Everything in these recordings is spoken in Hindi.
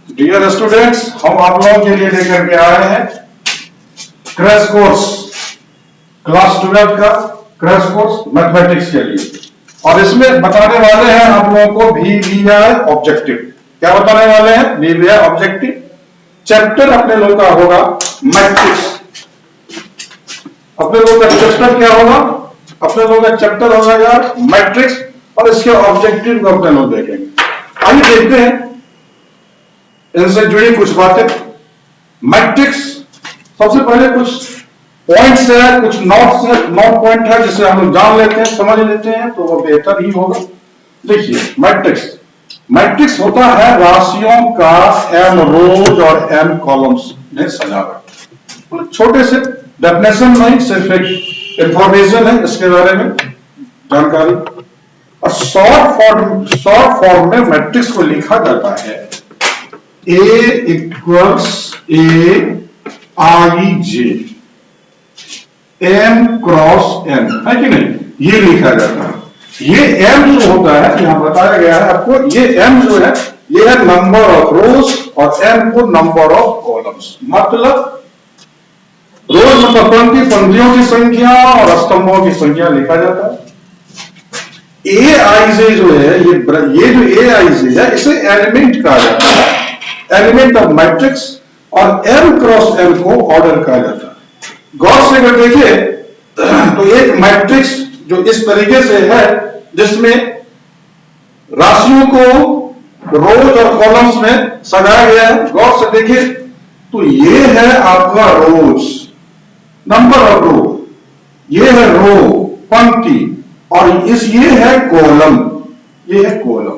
डियर स्टूडेंट्स, हम आप लोगों के लिए लेकर के आए हैं क्रैश कोर्स क्लास 12 का क्रैश कोर्स मैथमेटिक्स के लिए। और इसमें बताने वाले हैं आप लोगों को VBI ऑब्जेक्टिव। क्या बताने वाले हैं? VBI objective. चैप्टर अपने लोगों का होगा मैट्रिक्स। अपने लोगों का चैप्टर क्या होगा? अपने लोगों का चैप्टर होगा यार मैट्रिक्स, और इसके ऑब्जेक्टिव को अपने लोग देखेंगे। आइए देखते हैं इनसे जुड़ी कुछ बातें। मैट्रिक्स सबसे पहले कुछ पॉइंट्स है, कुछ नोट पॉइंट है जिसे हम लोग जान लेते हैं, समझ लेते हैं तो वो बेहतर ही होगा। देखिए मैट्रिक्स होता है राशियों का m रोज और m कॉलम्स में सजावट। छोटे से डेफिनेशन नहीं, सिर्फ एक इंफॉर्मेशन है इसके बारे में जानकारी। और शॉर्ट फॉर्म में मैट्रिक्स को लिखा जाता है A equals AIJ M cross N, है कि नहीं? ये लिखा जाता है। ये M जो होता है, यहां बताया गया है आपको, ये M जो है ये है नंबर ऑफ रोज और M को नंबर ऑफ कॉलम्स। मतलब रोज मतलब पंक्तियों की संख्या और स्तंभों की संख्या लिखा जाता है। AIJ जो है ये जो AIJ है इसे एलिमेंट कहा जाता है, एलिमेंट ऑफ मैट्रिक्स। और M क्रॉस M को ऑर्डर कहा जाता है। गौर से अगर देखिए तो एक मैट्रिक्स जो इस तरीके से है जिसमें राशियों को रोज और कॉलम्स में सजाया गया है, गौर से देखिए तो ये है आपका रोज, नंबर ऑफ रो, ये है रो पंक्ति, और ये है कॉलम, ये है कॉलम।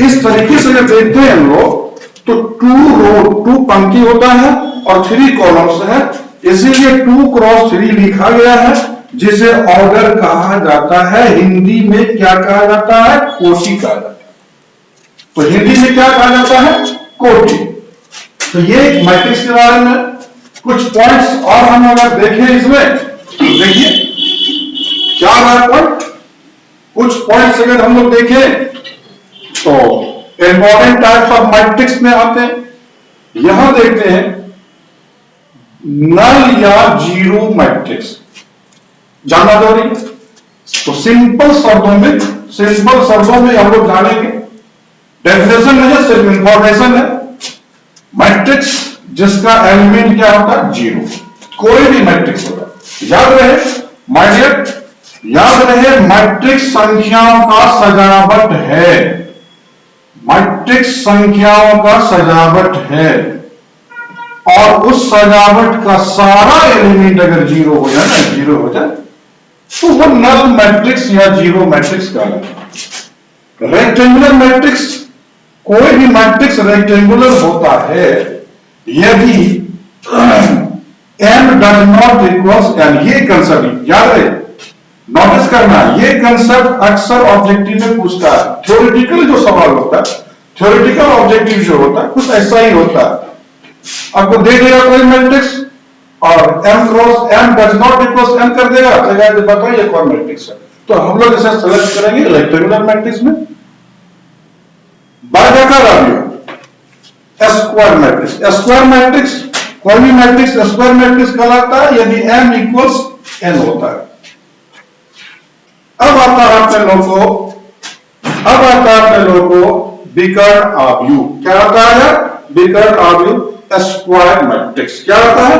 इस तरीके से जब देखते हैं हम लोग तो 2 पंक्ति होता है और 3 कॉलम्स है, इसीलिए 2 क्रॉस 3 लिखा गया है, जिसे ऑर्डर कहा जाता है। हिंदी में क्या कहा जाता है? कोटि कहा जाता है। तो हिंदी में क्या कहा जाता है? कोटि। तो ये मैट्रिक्स के बारे में कुछ पॉइंट्स और हम अगर देखें इसमें, देखिए क्या है पॉइंट, कुछ पॉइंट्स अगर हम लोग देखें तो इंपॉर्टेंट टाइप्स ऑफ मैट्रिक्स में आते हैं। यहां देखते हैं नल या जीरो मैट्रिक्स, जानना जरूरी है। तो सिंपल शब्दों में हम लोग जानेंगे, डेफिनेशन नहीं है, सिर्फ इंफॉर्मेशन है। मैट्रिक्स जिसका एलिमेंट क्या होता है? जीरो, कोई भी मैट्रिक्स होगा। याद रहे माय डियर, याद रहे मैट्रिक्स संख्याओं का सजावट है, मैट्रिक्स संख्याओं का सजावट है, और उस सजावट का सारा एलिमेंट अगर जीरो हो जाए ना, जीरो हो जाए तो वो नल मैट्रिक्स या जीरो मैट्रिक्स कहलाता है। रेक्टेंगुलर मैट्रिक्स, कोई भी मैट्रिक्स रेक्टेंगुलर होता है यदि m does not equals n। ये कंसेप्ट याद रहे, नोटिस करना, ये कंसेप्ट अक्सर ऑब्जेक्टिव में पूछता है। थ्योरेटिकल जो सवाल होता है, थ्योरेटिकल ऑब्जेक्टिव जो होता है कुछ ऐसा ही होता है। आपको दे देगा कोई मैट्रिक्स और m cross m does not equals n कर देगा, तो बताइए कौन मैट्रिक्स है। तो हम लोग इसे सेलेक्ट करेंगे रेक्टेंगुलर मैट्रिक्स में। वर्गाकार अवयव स्क्वायर मैट्रिक्स, स्क्वायर मैट्रिक्स, कोई भी मैट्रिक्स स्क्वायर मैट्रिक्स कहलाता है यदि m इक्वल्स n होता है। अब आता है अपने लोगों को विकर्ण आव्यूह। क्या आता है? विकर्ण आव्यूह स्क्वायर मैट्रिक्स। क्या आता है?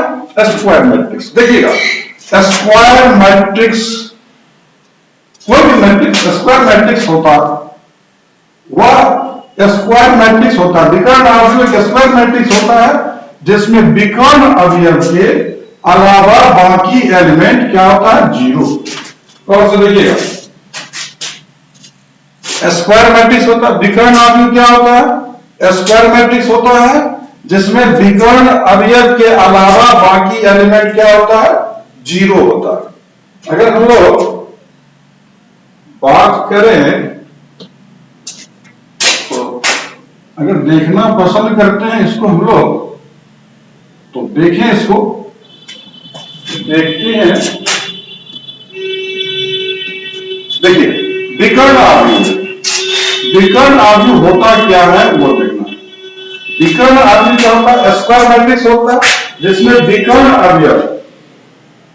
Square matrix. देखिएगा स्क्वायर मैट्रिक्स, कोई भी मैट्रिक्स स्क्वायर मैट्रिक्स होता है, वह स्क्वायर मैट्रिक्स होता है। विकर्ण आव्यूह एक स्क्वायर मैट्रिक्स होता है जिसमें विकर्ण अवयव के अलावा बाकी एलिमेंट क्या होता है? जीरो। और से देखिएगा स्क्वायर मैट्रिक्स होता है, विकर्ण अवयव क्या होता है? स्क्वायर मैट्रिक्स होता है जिसमें विकर्ण अवयव के अलावा बाकी एलिमेंट क्या होता है? जीरो होता है। अगर हम लोग बात करें तो अगर देखना पसंद करते हैं इसको हम लोग, तो देखें, इसको देखते हैं। देखिए विकर्ण आव्यूह होता क्या है वो देखना। विकर्ण अवयव क्या होता है? स्क्वायर मैट्रिक्स होता है जिसमें विकर्ण अवयव,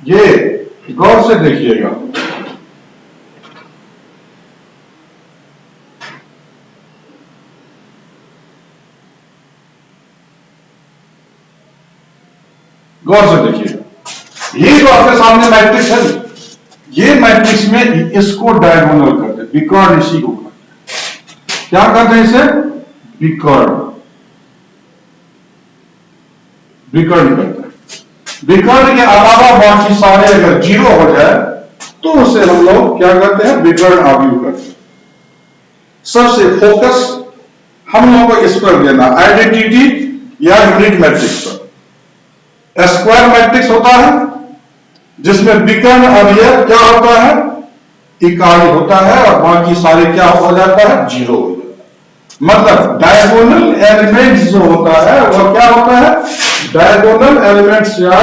ये गौर से देखिएगा, गौर से देखिएगा, ये जो आपके सामने मैट्रिक्स है, ये मैट्रिक्स में इसको डायगोनल करते हैं, विकर्ण इसी को करते हैं। क्या करते हैं इसे? विकर्ण, विकर्ण करते हैं। विकर्ण के अलावा बाकी सारे अगर जीरो हो जाए तो उसे हम लोग क्या करते हैं? विकर्ण अवयव करते हैं। सबसे फोकस हम लोगों को इस पर देना, आइडेंटिटी या यूनिट मैट्रिक्स पर। स्क्वायर मैट्रिक्स होता है जिसमें विकर्ण अवयव क्या होता है? इकाई होता है और बाकी सारे क्या हो जाता है? जीरो हो जाता है। मतलब डायगोनल एलिमेंट्स जो होता है वह क्या होता है? डायगोनल एलिमेंट्स या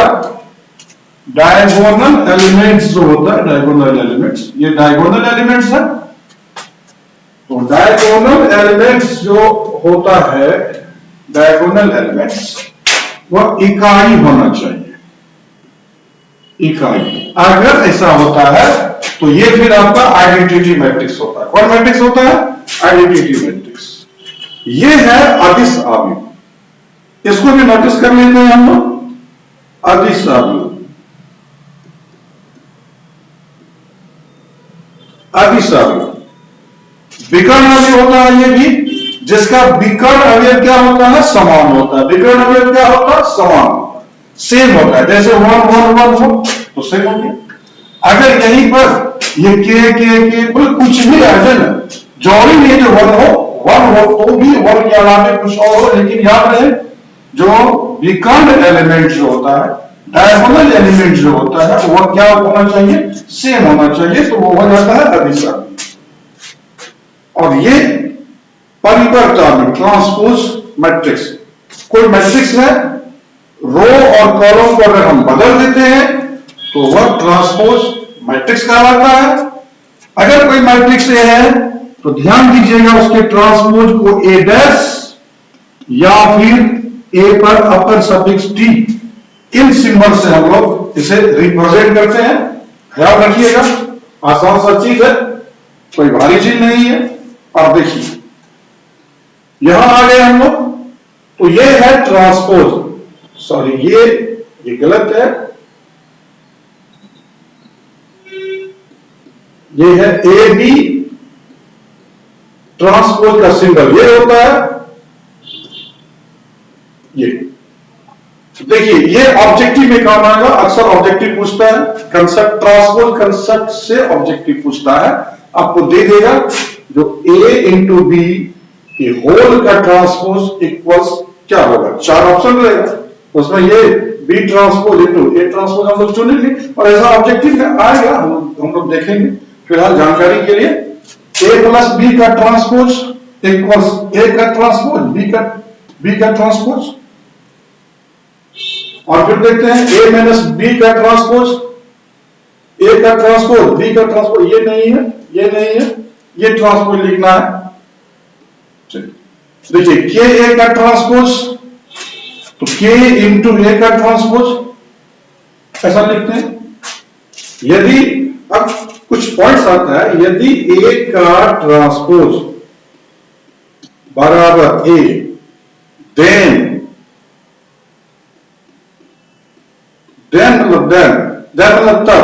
डायगोनल एलिमेंट्स जो होता है, डायगोनल एलिमेंट्स, ये डायगोनल एलिमेंट्स है। तो डायगोनल एलिमेंट्स जो होता है, डायगोनल एलिमेंट्स, वह इकाई होना चाहिए, इकाई। अगर ऐसा होता है तो ये फिर आपका आइडेंटिटी मैट्रिक्स होता है। कौन मैट्रिक्स होता है? Identity matrix. ये है अदिश अवयव, इसको भी नोटिस कर लेते हैं हम लोग। अदिश अवयव, अदिश अवयव विकर्ण अवयव होता है, ये भी, जिसका विकर्ण अवयव क्या होता है? समान होता है। विकर्ण अवयव क्या होता है? समान होता है, सेम होता है। जैसे 1 1 1 हो तो सेम हो गया। अगर यहीं पर ये के कुछ भी आ जाए ना, जोड़ी में जो 1 हो तो भी 1 के अलावा कुछ और हो, लेकिन याद रहे जो विकर्ण एलिमेंट जो होता है, डायगोनल एलिमेंट जो होता है, वह क्या होना चाहिए? सेम होना चाहिए। तो वो हो जाता है अदिश अवयव। और ये परिवर्त अवयव, ट्रांसपोज मैट्रिक्स, कोई मैट्रिक्स है, रो और कॉलम को अगर हम बदल देते हैं तो वह ट्रांसपोज मैट्रिक्स कहलाता है। अगर कोई मैट्रिक्स ए है तो ध्यान दीजिएगा उसके ट्रांसपोज को ए डैश या फिर ए पर अपर सफिक्स टी, इन सिंबल से हम लोग इसे रिप्रेजेंट करते हैं। ख्याल रखिएगा, आसान सा चीज है, कोई भारी चीज नहीं है। और देखिए यहां आ गए हम लोग, तो ये है ट्रांसपोज, सॉरी ये गलत है, ये है ए बी, ट्रांसपोज का सिंबल ये होता है, ये देखिए, ये ऑब्जेक्टिव में काम आएगा। अक्सर ऑब्जेक्टिव पूछता है, कंसेप्ट, ट्रांसपोज कंसेप्ट से ऑब्जेक्टिव पूछता है। आपको दे देगा जो ए इंटू बी के होल का ट्रांसपोज इक्वल्स क्या होगा, 4 ऑप्शन रहेगा, उसमें ये b transpose into a transpose हम लोग चुनेंगे और ऐसा ऑब्जेक्टिव में आएगा, हम लोग देखेंगे। फिलहाल जानकारी के लिए ए प्लस बी का ट्रांसपोज इक्वल्स ए का ट्रांसपोज बी का ट्रांसपोज, और फिर देखते हैं ए माइनस बी का ट्रांसपोज, ए का ट्रांसपोज बी का ट्रांसपोज, ये नहीं है, ये नहीं है, ये ट्रांसपोज लिखना है। देखिए के ए का ट्रांसपोज, तो के इंटू ए का ट्रांसपोज ऐसा लिखते हैं। यदि अब कुछ पॉइंट्स आता है, यदि ए का ट्रांसपोज बराबर ए, देन मतलब तब,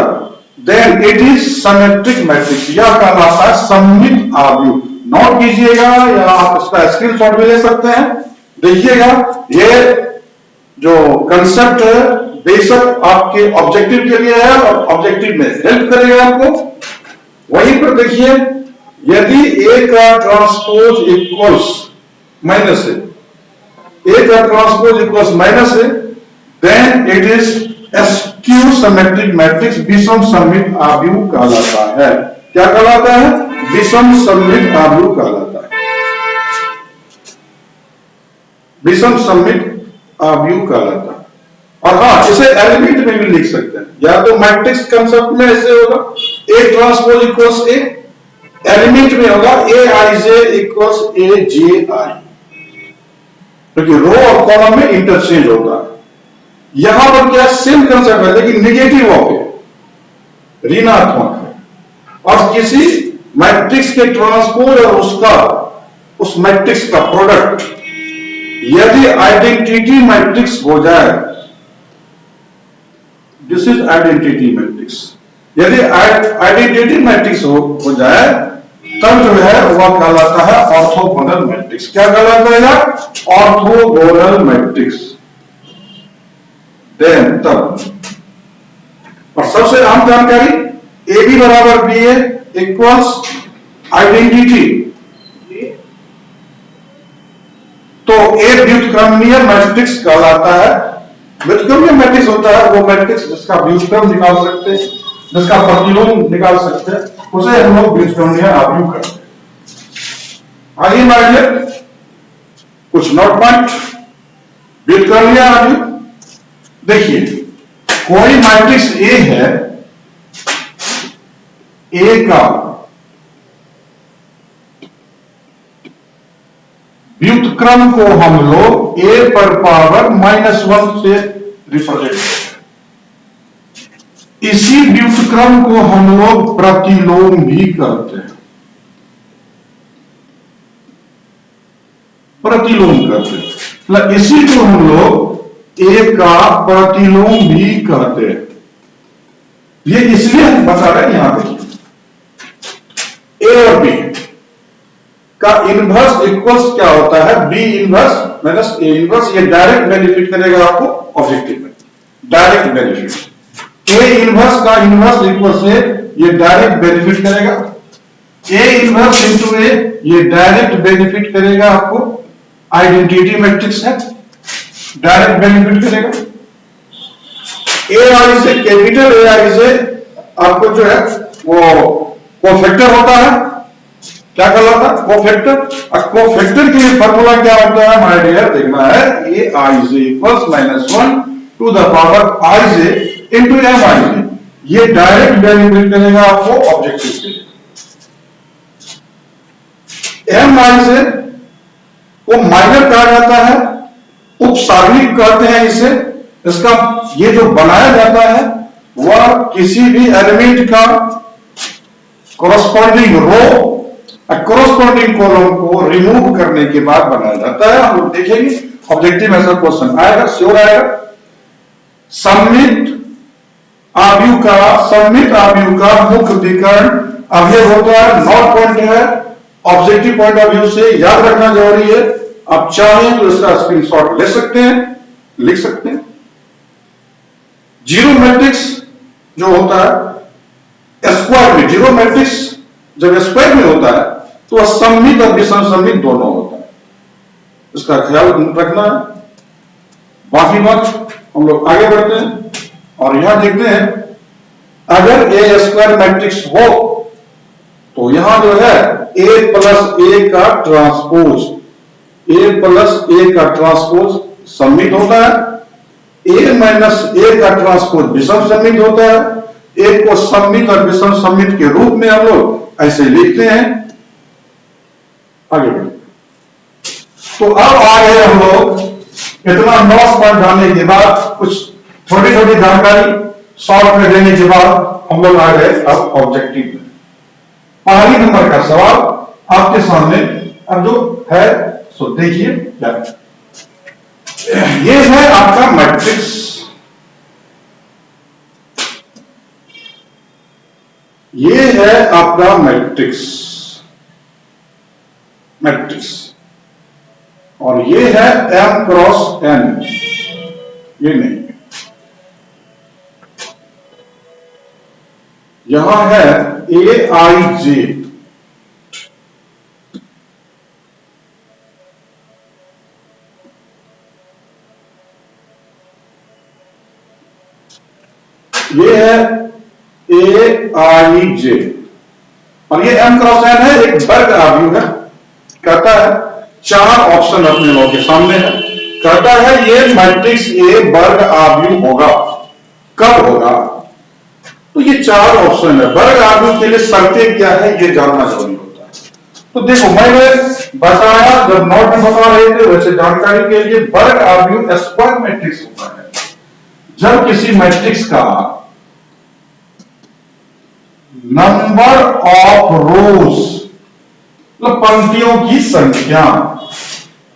then it is symmetric matrix, यह कहलाता है सममित अवयव। नोट कीजिएगा या आप इसका स्क्रीनशॉट भी ले सकते हैं। देखिएगा ये जो कंसेप्ट है बेशक आपके ऑब्जेक्टिव के लिए है और ऑब्जेक्टिव में हेल्प करेगा आपको। वहीं पर देखिए, यदि ए का ट्रांसपोज इक्वल्स माइनस है, ए का ट्रांसपोज इक्वल्स माइनस है, then it is skew symmetric matrix, विषम सममित अवयव कहलाता है। क्या कहलाता है? विषम सममित अवयव कहलाता है, विषम सममित अवयव कहलाता है। और हाँ, इसे एलिमेंट में भी लिख सकते हैं, या तो मैट्रिक्स कंसेप्ट में ऐसे होगा A transpose equals a, element में होगा ए आई जे इक्वल्स ए जे आई, क्योंकि रो और कॉलम में इंटरचेंज होता है। यहां पर क्या सेम कंसेप्ट है लेकिन निगेटिव ऑफ है, ऋणात्मक है। और किसी मैट्रिक्स के ट्रांसपोज और उस मैट्रिक्स का प्रोडक्ट यदि आइडेंटिटी मैट्रिक्स हो जाए, दिस इज आइडेंटिटी मैट्रिक्स, यदि आइडेंटिटी मैट्रिक्स हो जाए तब जो है वह कहलाता है ऑर्थोगोनल मैट्रिक्स। क्या कहलाता है? Orthogonal matrix. देन तब और सबसे आम जानकारी ए बी बराबर बी ए इक्वल्स आइडेंटिटी, तो ए व्युत्क्रमणीय मैट्रिक्स कहलाता है। व्युत्क्रमणीय मैट्रिक्स होता है वो मैट्रिक्स जिसका व्युत्क्रम निकाल सकते हैं, जिसका प्रतिलोम निकाल सकते हैं, उसे हम लोग व्युत्क्रमणीय आव्यूह करते हैं। आगे मानिए कुछ नोट पॉइंट व्युत्क्रमणीय आव्यूह। देखिए कोई मैट्रिक्स ए है, ए का व्युत्क्रम को हम लोग ए पर पावर -1 से रिप्रेजेंट करते हैं। इसी व्युत्क्रम को हम लोग प्रतिलोम भी करते हैं, प्रतिलोम करते हैं, मतलब इसी को हम लोग ए का प्रतिलोम भी करते हैं। ये इसलिए हम बता रहे हैं, यहां देखिए ए और बी का इनवर्स इक्वल्स क्या होता है? B inverse minus a inverse. ये डायरेक्ट बेनिफिट करेगा आपको ऑब्जेक्टिव में, डायरेक्ट बेनिफिट। ए इनवर्स का इनवर्स इक्वल्स ए, ये डायरेक्ट बेनिफिट करेगा। ए इनवर्स इंटू ए, ये डायरेक्ट बेनिफिट करेगा आपको, आइडेंटिटी मैट्रिक्स है, डायरेक्ट बेनिफिट करेगा। ए आई से कैपिटल ए आई से आपको जो है वो कोफैक्टर होता है, क्या कहलाता है? कोफैक्टर। और कोफैक्टर के लिए फॉर्मूला क्या होता है माय डियर? देखना है A I J equals -1 to the power I J into M I J. ये डायरेक्ट बेनिफिट करेगा आपको ऑब्जेक्टिव के लिए। एम आई जे को माइनर कहा जाता है, उपसारणिक कहते हैं इसे। इसका ये जो बनाया जाता है वह किसी भी एलिमेंट का कोरस्पॉन्डिंग रो कोरस्पॉन्डिंग कॉलम को रिमूव करने के बाद बनाया जाता है। हम लोग देखेंगे ऑब्जेक्टिव में ऐसा क्वेश्चन आएगा, श्योर आएगा। सममित आव्यूह का मुख्य विकर्ण अवयव होता है, नॉट पॉइंट है। ऑब्जेक्टिव पॉइंट ऑफ व्यू से याद रखना जरूरी है। आप चाहें तो इसका स्क्रीनशॉट ले सकते हैं, लिख सकते हैं। जीरो मैट्रिक्स जो होता है स्क्वायर में, जीरो मैट्रिक्स जब स्क्वायर में होता है तो सममित और विषम सममित दोनों होता है, इसका ख्याल रखना है। बाकी बात हम लोग आगे बढ़ते हैं और यहां देखते हैं अगर ए स्क्वायर मैट्रिक्स हो तो यहां जो है ए प्लस ए का ट्रांसपोज, ए प्लस ए का ट्रांसपोज सममित होता है, ए माइनस ए का ट्रांसपोज विषम सममित होता है। ए को सममित और विषम सममित के रूप में हम लोग ऐसे लिखते हैं। आगे बढ़े तो अब आ गए हम लोग इतना 9 पॉइंट जानने के बाद, कुछ छोटी छोटी जानकारी सॉल्व कर देने के बाद हम लोग आ गए अब ऑब्जेक्टिव में। पहली नंबर का सवाल आपके सामने अब जो है सो देखिए क्या ये है आपका मैट्रिक्स। ये है आपका मैट्रिक्स और ये है m क्रॉस n, ये नहीं, यहां है ए आई जे। ये है ए आई जे और ये m क्रॉस n है, एक वर्ग आव्यूह है। कहता है 4 ऑप्शन अपने लोगों के सामने है। कहता है ये मैट्रिक्स ए वर्ग आव्यूह होगा, कब होगा? तो ये 4 ऑप्शन है। वर्ग आव्यूह के लिए शर्तें क्या है ये जानना जरूरी होता है। तो देखो मैंने बताया, जब नोट में बता रहे थे वैसे जानकारी के लिए, वर्ग आव्यूह स्क्वायर मैट्रिक्स होता है जब किसी मैट्रिक्स का नंबर ऑफ रोज, मतलब पंक्तियों की संख्या,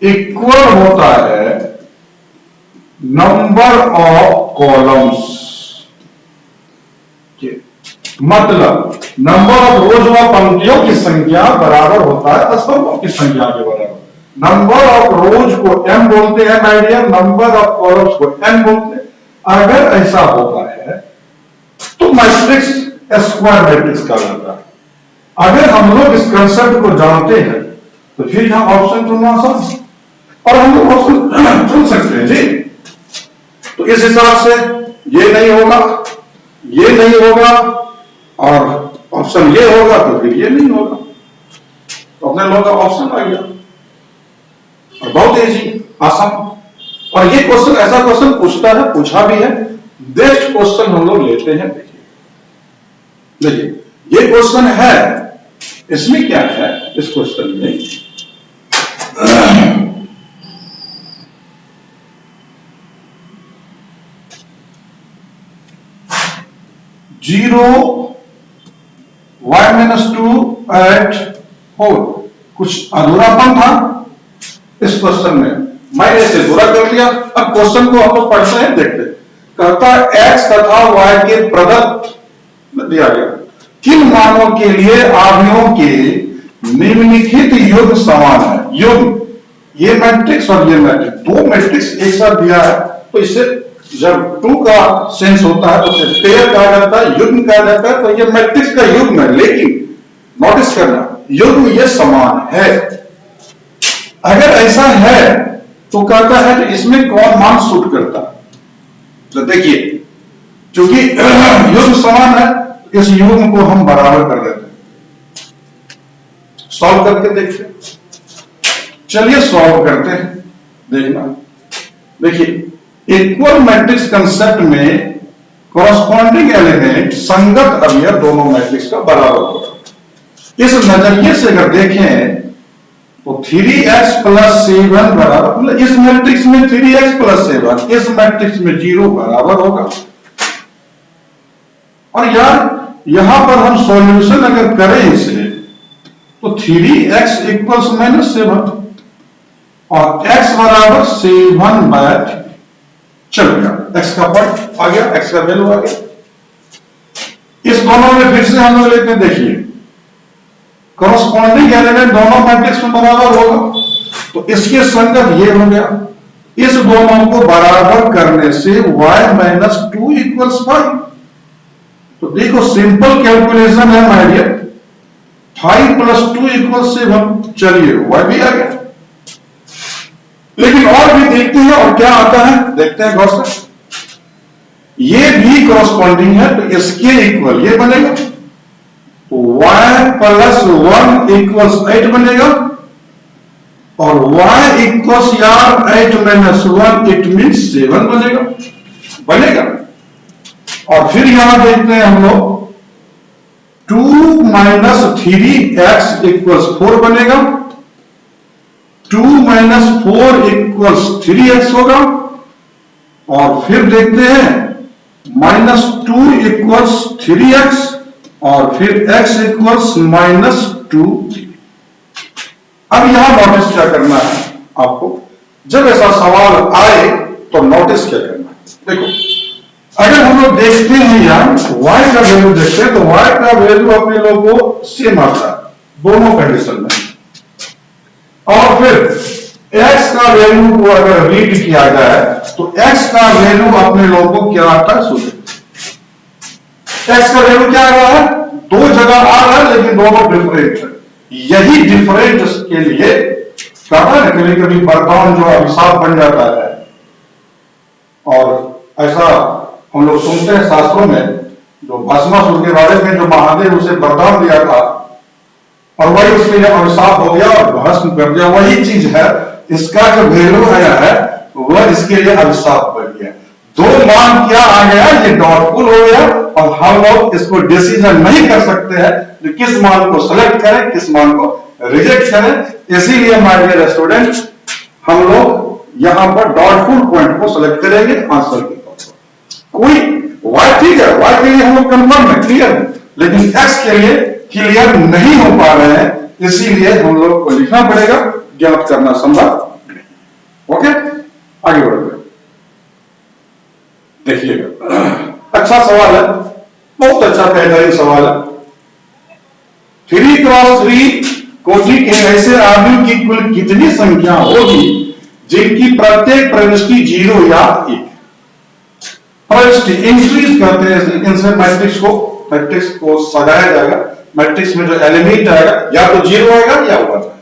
इक्वल होता है नंबर ऑफ कॉलम्स। मतलब नंबर ऑफ रोज व पंक्तियों की संख्या बराबर होता है स्तंभों की संख्या के बराबर। नंबर ऑफ रोज को m बोलते हैं my dear, number of columns को n बोलते हैं। अगर ऐसा होता है तो मैट्रिक्स स्क्वायर मैट्रिक्स कहा जाता है। अगर हम लोग इस कंसेप्ट को जानते हैं तो फिर यहां ऑप्शन चुनना आसान है और हम लोग ऑप्शन चुन सकते हैं जी। तो इस हिसाब से ये नहीं होगा, ये नहीं होगा और ऑप्शन ये होगा तो फिर ये नहीं होगा, तो अपने लोगों का ऑप्शन आ गया। और बहुत इजी, आसान। और ये क्वेश्चन ऐसा क्वेश्चन पूछता है, पूछा भी है। बेस्ट क्वेश्चन हम लोग लेते हैं। देखिए ये क्वेश्चन है, इसमें क्या है, इस क्वेश्चन में 0 y-2 एट 4, कुछ अधूरापन था इस क्वेश्चन में, मैंने इसे पूरा कर लिया। अब क्वेश्चन को हम लोग पढ़ते हैं, देखते हैं। कहता है x तथा y के प्रदत्त दिया गया किन मानों के लिए आव्यूहों के निम्नलिखित युग्म समान है। युग्म, ये मैट्रिक्स और ये मैट्रिक्स, दो मैट्रिक्स एक साथ दिया है, तो इससे जब 2 का सेंस होता है तो उसे पेयर कहा जाता है, युग्म कहा जाता है। तो ये मैट्रिक्स का युग्म है, लेकिन नोटिस करना, युग्म ये समान है। अगर ऐसा है तो कहता है कि इसमें कौन मान सूट करता है। तो देखिए, क्योंकि युग्म समान है, इस युग्म को हम बराबर कर देते हैं। सॉल्व करके देखते हैं, चलिए सॉल्व करते हैं, देखना। देखिए इक्वल मैट्रिक्स कंसेप्ट में कॉरस्पॉन्डिंग एलिमेंट, संगत अवयव दोनों मैट्रिक्स का बराबर होगा। इस नजरिए से अगर देखें तो 3x + 7 बराबर, मतलब इस मैट्रिक्स में 3x + 7, इस मैट्रिक्स में 0 बराबर होगा। और यार यहां पर हम सॉल्यूशन अगर करें इसे तो 3x = -7 और x बराबर 7/, चल गया, x का पॉइंट आ गया, x का वैल्यू आ गया। इस दोनों में फिर से हम लोग लेते हैं, देखिए कॉरस्पॉन्डिंग एलिमेंट दोनों मैट्रिक्स में बराबर होगा, तो इसके संगत ये हो गया। इस दोनों को बराबर करने से y-2 = 5। तो देखो सिंपल कैलकुलेशन है माय डियर, 5 + 2 = 7। चलिए y भी आ गया, लेकिन और भी देखते हैं और क्या आता है, देखते हैं गौर से। ये भी कॉरस्पॉन्डिंग है तो इसके इक्वल ये बनेगा, तो y + 1 = 8 बनेगा और y = यार 8 - 1 इट मींस 7 बनेगा। और फिर यहां देखते हैं हम लोग, 2 - 3x = 4 बनेगा, 2 - 4 = 3x होगा। और फिर देखते हैं -2 = 3x और फिर x = -2। अब यहां नोटिस क्या करना है आपको, जब ऐसा सवाल आए तो नोटिस क्या करना है। देखो अगर हम लोग देखते हैं यार y का वैल्यू देखते हैं तो y का वैल्यू अपने लोगों को सेम आता है दोनों कंडीशन में। और फिर x का वैल्यू को अगर रीड किया जाए तो x का वैल्यू अपने लोगों को क्या आता है, सुनिए x का वैल्यू क्या आ रहा है, दो जगह आ रहा है लेकिन दोनों डिफरेंट है। यही डिफरेंस के लिए कहता है कभी कभी वरदान जो अभिशाप बन जाता है, और ऐसा हम लोग सुनते हैं शास्त्रों में, जो भस्मासुर के बारे में जो महादेव उसे वरदान दिया था और वही उसके लिए अभिशाप हो गया और भस्म कर दिया, वही चीज है। इसका जो वैल्यू आया है वह इसके लिए अभिशाप बन गया। दो मान क्या आ गया, ये डाउटफुल हो गया और हम लोग इसको डिसीजन नहीं कर सकते हैं कि किस मान को सेलेक्ट करें, किस मान को रिजेक्ट करें। इसीलिए माय डियर स्टूडेंट हम लोग यहां पर डॉटफुल पॉइंट को सेलेक्ट करेंगे आंसर के तौर पर। कोई वाई ठीक है, वाई के लिए हम लोग कंफर्म है, क्लियर है, लेकिन एक्स के लिए क्लियर नहीं हो पा रहे हैं, इसीलिए हम लोग को लिखना पड़ेगा, ज्ञात करना संभव नहीं। ओके, आगे बढ़ते हैं। देखिएगा, अच्छा सवाल है, बहुत अच्छा बेहतरीन सवाल है। 3x3 कोटि के ऐसे आदमियों की कुल कितनी संख्या होगी जिनकी प्रत्येक प्रविष्टि 0 या 1? प्रविष्टि इंक्रीज करते हैं, इनसे मैट्रिक्स को सजाया जाएगा। मैट्रिक्स में जो एलिमेंट आएगा या तो 0 आएगा या 1 आएगा।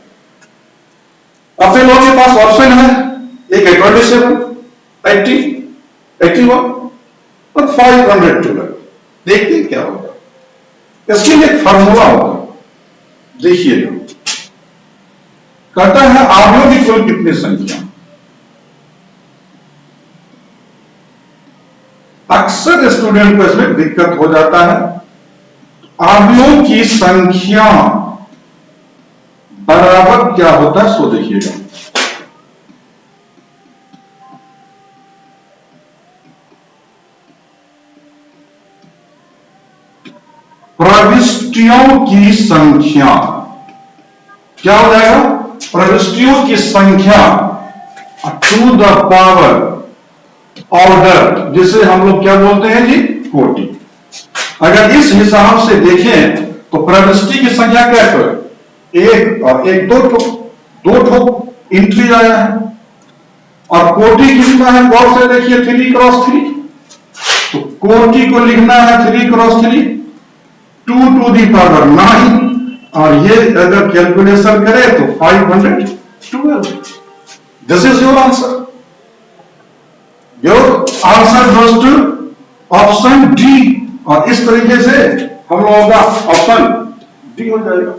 अपने लोगों के पास ऑप्शन है, एक है 27, 80, 81 और 512। देखते हैं क्या होगा। इसके लिए एक फार्मूला होगा, देखिएगा। कहता है आव्यों की कुल कितनी संख्या। अक्सर स्टूडेंट को इसमें दिक्कत हो जाता है। आव्यों की संख्या बराबर क्या होता है, सो देखिएगा। प्रविष्टियों की संख्या क्या हो जाएगा? प्रविष्टियों की संख्या टू द पावर ऑर्डर, जिसे हम लोग क्या बोलते हैं जी, कोटि। अगर इस हिसाब से देखें तो प्रविष्टि की संख्या क्या है? एक और एक, दो ठो एंट्री आया है। और कोटि कितना है, गौर से देखिए, 3x3। तो कोटि को लिखना है 3x3, 2 टू दी पावर 9, और ये अगर कैलकुलेशन करें तो 512। This is your answer. Your answer goes to option D. और इस तरीके से हम लोगों का ऑप्शन डी हो जाएगा।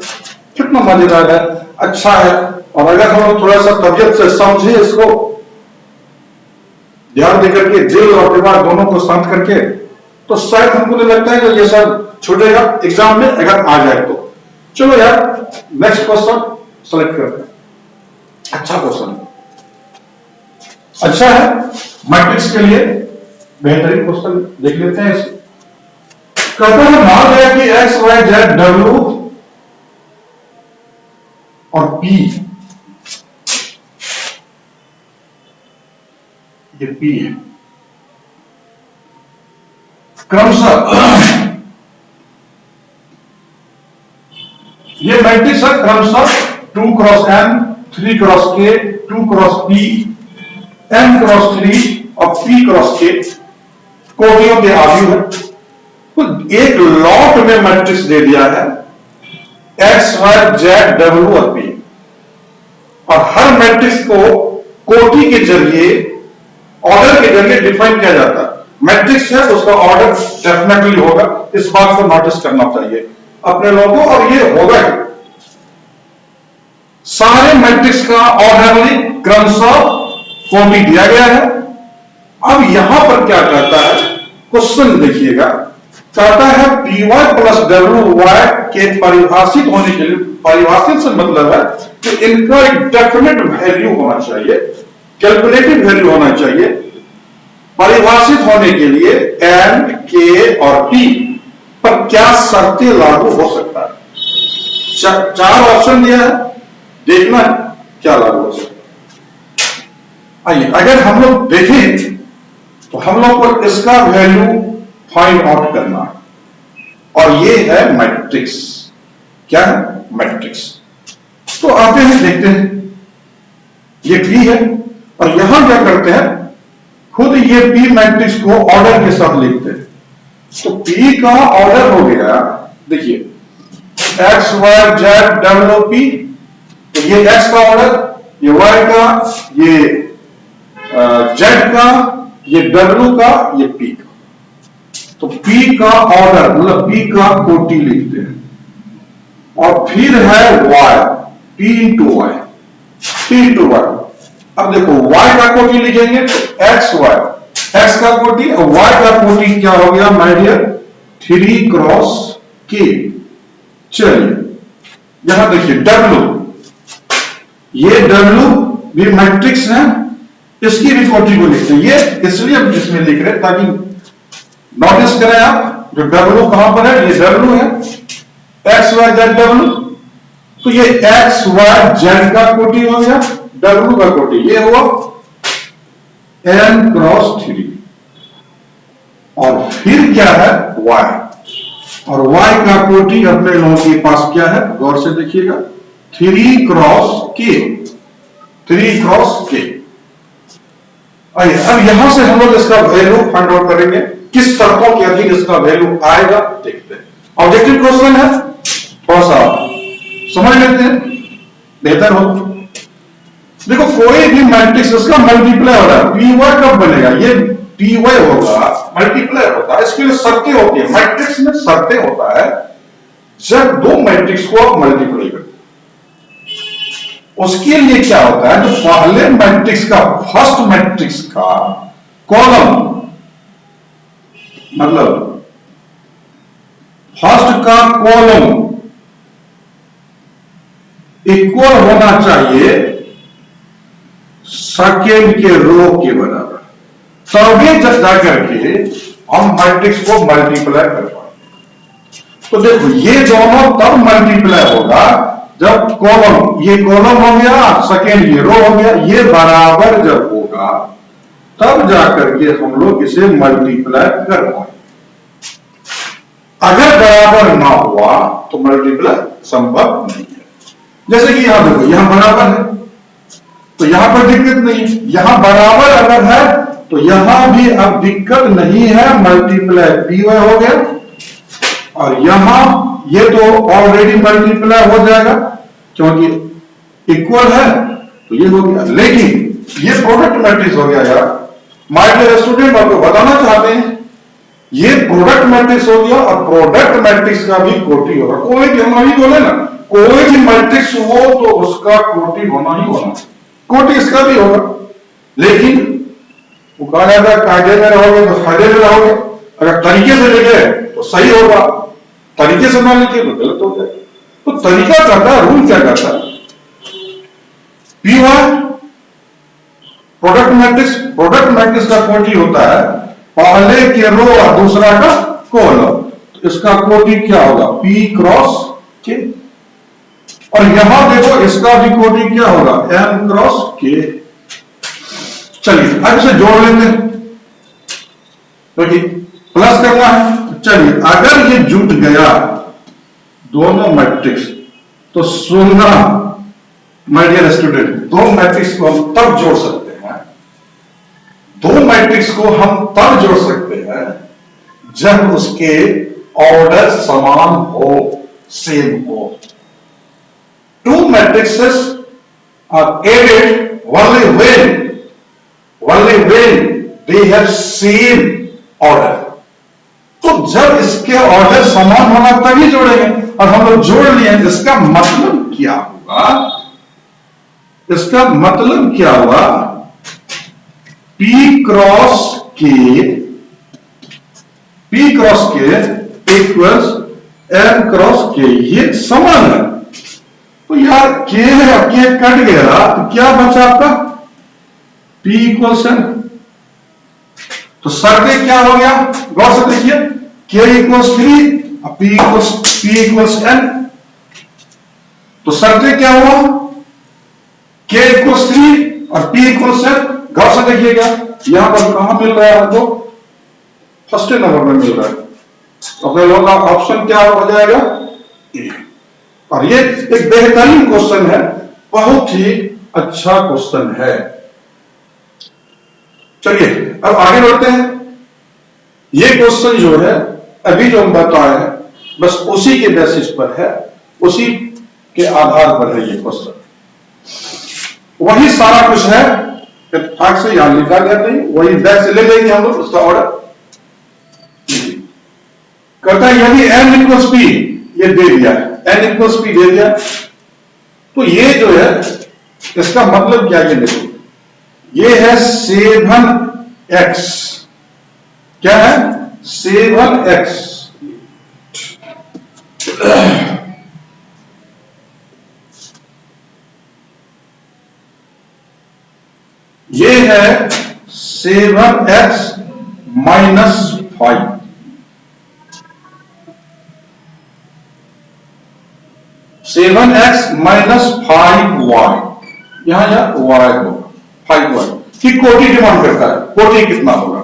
कितना मजेदार है, अच्छा है। और अगर हम लोग थोड़ा सा तबियत से समझे इसको, ध्यान देकर के, दिल और दिमाग दोनों को शांत करके, तो शायद हमको नहीं लगता है कि ये सब छूटेगा एग्जाम में, अगर आ जाए तो। चलो यार, नेक्स्ट क्वेश्चन सेलेक्ट करते हैं। अच्छा क्वेश्चन, अच्छा है, मैट्रिक्स के लिए बेहतरीन क्वेश्चन देख लेते हैं। कहते हैं मान लिया कि एक्स वाई जेड डब्ल्यू और पी, ये पी है, क्रमशः ये मैट्रिक्स है क्रमशः 2x n, 3x k, 2x p, n×3 और p×k कोटियों के आव्यूह है। तो एक लॉट में मैट्रिक्स दे दिया है x, y, z, w और p, और हर मैट्रिक्स को कोटि के जरिए, ऑर्डर के जरिए डिफाइन किया जाता है। मैट्रिक्स है, उसका ऑर्डर डेफिनेटली होगा, इस बात को नोटिस करना चाहिए अपने लोगों को, और ये होगा ही। सारे मैट्रिक्स का ऑर्डरली क्रमशः कोटि दिया गया है। अब यहां पर क्या कहता है, क्वेश्चन देखिएगा। कहता है P Y plus W Y के परिभाषित होने के लिए, परिभाषित से मतलब है कि इनका एक डेफिनेट वैल्यू होना चाहिए, कैलकुलेटिव वैल्यू होना चाहिए। परिभाषित होने के लिए एन, के और पी पर क्या शर्तें लागू हो सकता है। चार ऑप्शन दिया है, देखना है क्या लागू हो सकता है। आइए, अगर हम लोग देखें तो हम लोग को इसका वैल्यू फाइंड आउट करना है, और ये है मैट्रिक्स। क्या है? मैट्रिक्स। तो आते हैं, देखते हैं। ये पी है, और यहां क्या करते हैं, खुद ये पी मैट्रिक्स को ऑर्डर के साथ लिखते हैं। तो पी का ऑर्डर हो गया, देखिए, X Y Z W P. तो ये एक्स का ऑर्डर, ये वाई का, ये जेड का, ये डब्ल्यू का, ये पी का। तो पी का ऑर्डर मतलब पी का कोटि लिखते हैं, और फिर है Y, P into Y, P into Y. अब देखो, y का कोटि लिखेंगे तो एक्स वाई, एक्स का कोटि, और y का कोटि क्या हो गया माय डियर, 3x k। चलिए, यहां देखिए डब्ल्यू, ये डब्ल्यू भी मैट्रिक्स है, इसकी भी कोटि को लिखते हैं। ये इसलिए हम इसमें लिख रहे हैं ताकि नोटिस करें आप, जो डब्ल्यू कहां पर है, ये डब्ल्यू है, एक्स वाई जेड डब्ल्यू, तो ये एक्स वाई जेड का कोटि हो गया, डब्ल्यू का कोटि ये हुआ n क्रॉस 3, और फिर क्या है y, और y का कोटि अपने लोगों के पास क्या है, गौर से देखिएगा, 3 क्रॉस k, 3 क्रॉस k। आइए अब यहां से हम लोग इसका वैल्यू फाइंड आउट करेंगे, किस शर्तों के अधीन इसका वैल्यू आएगा देखते हैं। ऑब्जेक्टिव क्वेश्चन है, थोड़ा सा समझ लेते हैं, बेहतर हो। देखो कोई भी मैट्रिक्स इसका मल्टीप्लाई हो रहा है, पी वाई कब बनेगा, ये पी वाई होगा, मल्टीप्लाई होता है, इसके लिए शर्तें होती है, मैट्रिक्स में शर्तें होता है, जब दो मैट्रिक्स को आप मल्टीप्लाई करते हैं, उसके लिए क्या होता है, जो पहले मैट्रिक्स का, फर्स्ट मैट्रिक्स का कॉलम, मतलब फर्स्ट का कॉलम इक्वल होना चाहिए सेकेंड के रो के बराबर, तभी जब जाकर के हम मैट्रिक्स को मल्टीप्लाई कर पाएंगे। तो देखो ये दोनों तब मल्टीप्लाई होगा जब कॉलम, ये कॉलम हो गया, सेकेंड ये रो हो गया, ये बराबर जब होगा तब जाकर के हम लोग इसे मल्टीप्लाई कर पाएंगे। अगर बराबर ना हुआ तो मल्टीप्लाई संभव नहीं है। जैसे कि यहां देखो, यहां बराबर है तो यहां पर दिक्कत नहीं है, यहां बराबर अगर है तो यहां भी अब दिक्कत नहीं है, मल्टीप्लाई पी वाई हो गया, और यहां ये तो ऑलरेडी मल्टीप्लाई हो जाएगा क्योंकि इक्वल है, तो ये हो गया। लेकिन ये प्रोडक्ट मैट्रिक्स हो गया यार, माय डियर स्टूडेंट, आपको बताना चाहते हैं ये प्रोडक्ट मैट्रिक्स हो गया, और प्रोडक्ट मैट्रिक्स का भी कोटि होगा। कोई भी, हम अभी बोले ना, कोई भी मैट्रिक्स हो तो उसका कोटि होना ही होना, कोटि इसका भी होगा। लेकिन वो कहा जाता है कायदे में रहोगे तो फायदे में रहोगे, अगर तरीके से लिखे तो सही होगा, तरीके से ना लिखे तो गलत हो जाएगा। तो तरीका कहता है, रूल क्या कहता है, पी वाई प्रोडक्ट मैट्रिक्स का कोटि होता है पहले के रो और दूसरा का कॉलम, तो इसका कोटि क्या होगा, पी क्रॉस के, और यहां देखो इसका भी कोटि क्या होगा, एम क्रॉस के। चलिए अब इसे जोड़ लेते हैं, क्योंकि प्लस करना है। चलिए अगर ये जुट गया दोनों मैट्रिक्स तो सुनना माय डियर स्टूडेंट, दो मैट्रिक्स को हम तब जोड़ सकते हैं, दो मैट्रिक्स को हम तब जोड़ सकते हैं जब उसके ऑर्डर समान हो, सेम हो। Two matrices are added only when they have same order. तो जब इसके ऑर्डर समान होना तभी जोड़ेंगे, और हम लोग जोड़ लिए। इसका मतलब क्या होगा, इसका मतलब क्या हुआ, P क्रॉस के इक्वल्स M क्रॉस के, ये समान है। तो यार के है, के कट गया तो क्या बचा आपका, P इक्वल्स एन। तो शर्तें क्या हो गया, गौर से देखिए, के इक्वल्स 3 और P इक्वल्स एन। तो शर्तें क्या हुआ, के इक्वल्स 3 और P इक्वल्स एन। गौर से देखिएगा, यहां पर कहां मिल रहा है हमको, फर्स्ट नंबर में मिल रहा है, अपने लोगों का ऑप्शन क्या हो जाएगा, ए। और ये एक बेहतरीन क्वेश्चन है, बहुत ही अच्छा क्वेश्चन है। चलिए अब आगे बढ़ते हैं। ये क्वेश्चन जो है अभी जो हम बताए हैं बस उसी के बेसिस पर है, उसी के आधार पर है ये क्वेश्चन, वही सारा कुछ है, फाक से यहां लिखा गया नहीं, वही बैक से ले लेंगे हम लोग उसका ऑर्डर। कहता है यदि n इक्वल्स p, ये दे दिया है, n इक्वल्स p दे दिया, तो ये जो है इसका मतलब क्या, ये देखो, ये है 7x, क्या है 7x, ये है 7x minus 5, 7x minus 5y, यहां या y होगा 5y की कोटि डिमांड करता है, कोटि कितना होगा।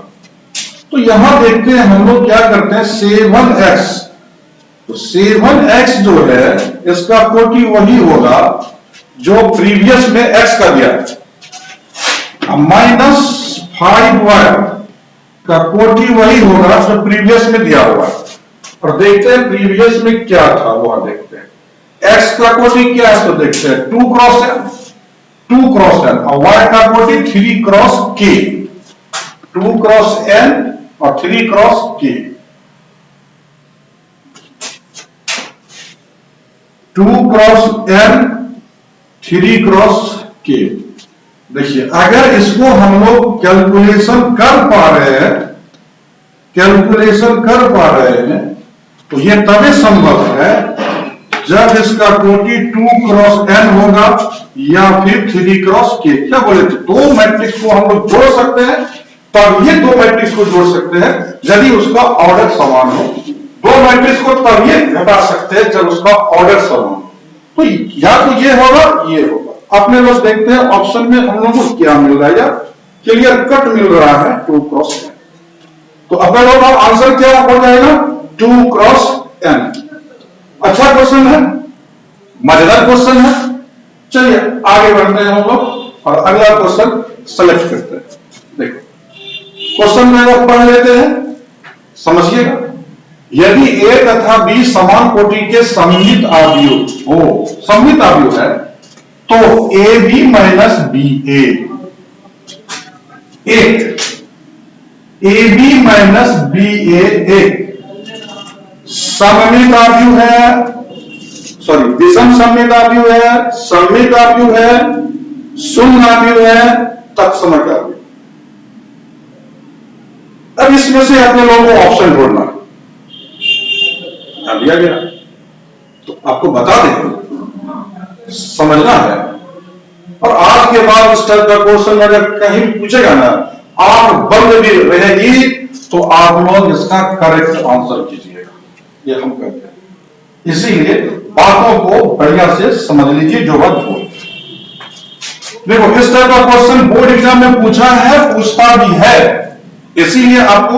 तो यहां देखते हैं हम लोग क्या करते हैं 7x, तो 7x जो है इसका कोटि वही होगा जो प्रीवियस में x का दिया है, माइनस 5y का कोटि वही होगा जो प्रीवियस में दिया हुआ है। और देखते हैं प्रीवियस में क्या था वह देखते हैं, x का कोटि क्या है तो देखते हैं 2 क्रॉस n, 2 क्रॉस n, और y का कोटि 3 क्रॉस k, 2 क्रॉस n और 3 cross k, 2 cross n 3 cross k। देखिए अगर इसको हम लोग कैलकुलेशन कर पा रहे हैं, कैलकुलेशन कर पा रहे हैं तो यह तभी संभव है जब इसका कोटि 2 क्रॉस n होगा या फिर 3 क्रॉस k। क्या बोले थे, दो मैट्रिक्स को हम लोग जोड़ सकते हैं, तब ये दो मैट्रिक्स को जोड़ सकते हैं यदि उसका ऑर्डर समान हो, दो मैट्रिक्स को तब ये घटा सकते हैं जब उसका ऑर्डर समान हो। तो या तो ये होगा ये होगा। अपने लोग देखते हैं ऑप्शन में हम लोगों को क्या मिल रहा है, या क्लियर कट मिल रहा है 2 क्रॉस n। तो अपने लोग आंसर क्या हो जाएगा 2 क्रॉस n। अच्छा क्वेश्चन है, मजेदार क्वेश्चन है। चलिए आगे बढ़ते हैं हम लोग और अगला क्वेश्चन सेलेक्ट करते हैं। देखो क्वेश्चन में पढ़ लेते हैं, समझिएगा। यदि a तथा b समान कोटि के सममित आव्यूह हो, सममित आव्यूह है, तो ab माइनस ba, एक ab माइनस ba एक सममित आव्यूह है, सॉरी विषम सममित आव्यूह है, सममित आव्यूह है, शून्य आव्यूह है, तत्समक आव्यूह। अब इसमें से अपने लोगों को ऑप्शन ढूंढना है, दिया गया तो आपको बता दें, समझना है। और आज के बाद इस टाइप का क्वेश्चन अगर कहीं पूछेगा ना, आंख बंद भी रहेगी तो आप लोग इसका करेक्ट आंसर कीजिएगा, ये हम कहते हैं। इसीलिए बातों को बढ़िया से समझ लीजिए जो बात बोल। देखो इस टाइप का क्वेश्चन बोर्ड एग्जाम में पूछा है, पूछता भी है, इसीलिए आपको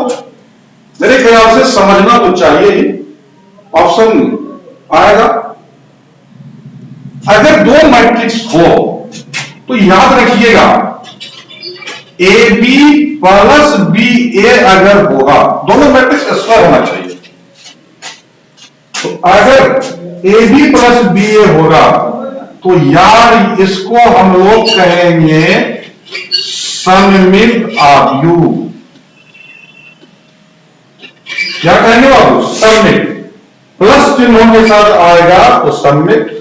मेरे ख्याल से समझना तो चाहिए ही। ऑप्शन आएगा, अगर दो मैट्रिक्स हो तो याद रखिएगा ए बी प्लस बी ए अगर होगा, दोनों मैट्रिक्स स्क्वायर होना चाहिए। तो अगर ए बी प्लस बी ए होगा तो यार इसको हम लोग कहेंगे सममित आव्यूह। क्या कहेंगे बाबू, सममित। प्लस चिन्हों के साथ आएगा तो सममित,